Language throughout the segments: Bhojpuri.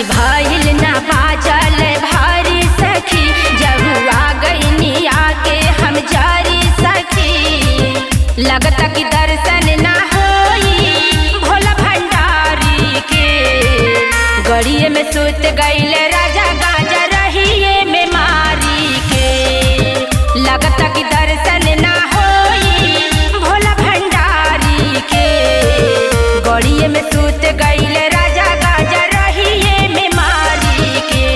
की भाईल ना बाजल भारी सखी, जब आ गई आके हम जारी सखी। लगता कि दर्शन ना होई भोला भंडारी के, गड़िए में सुत गईल राजा गाजा रहिए में मारी के। लगता कि दर्शन ना होई भोला भंडारी के, गड़िए में सुत गईल राजा गाजा रहिए में मारी के।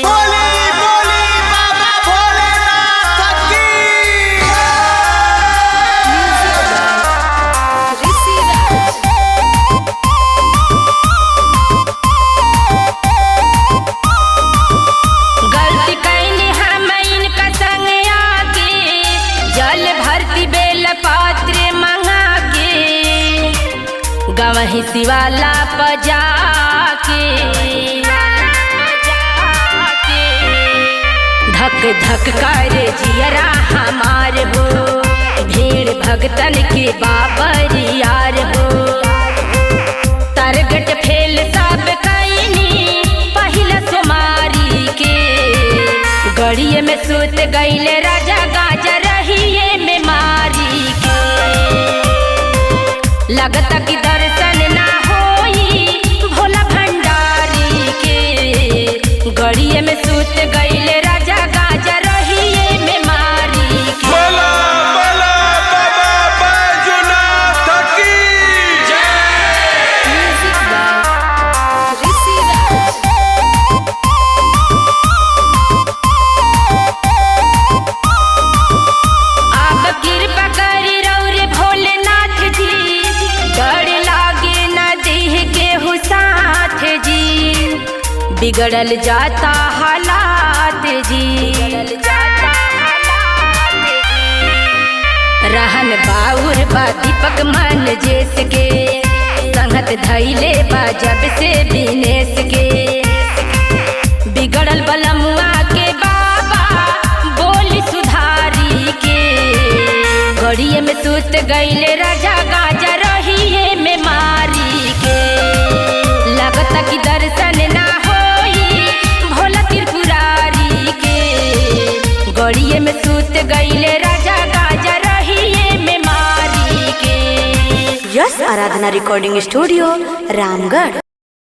बोले बोले बाबा भोलेनाथ की गलती कैनी हम इनका संग आके, जल भरती बेल पात्र मंगा के, गवही शिवाला पजा के। धक धक कर जियरा हमार हो, भीड़ भगतन के बाबर यार हो। तरगट फेल सब कैनी पहिला सोमारी के, गड़िए में सुत गईल राजा गाजा रहिए में मारी के। लगता कि दर्शन ना होई भोला भंडारी के, गड़िए में सुत गईल राजा गाजा रहिए में मारी के। बोला बोला बाबा बैजूनाथ की आप कृपा करी रौरे भोलेनाथ जी, डर लागे न देह के हुसाथ जी। बिगड़ल जाता हालात जी, रहन बाउर बा दीपक मन जेस के, संगत धैले बा जब से दिनेश के। बिगड़ल बलमुआ के बाबा बोली सुधारी के, गड़िए में सुत गईल राजा गाजा रहिए में मारी के। लगता कि दर्शन ना होई भोला त्रिपुरारी के, गड़िए में सुत गईल राजा गाजा रहिए में मारी के। यस आराधना रिकॉर्डिंग स्टूडियो रामगढ़।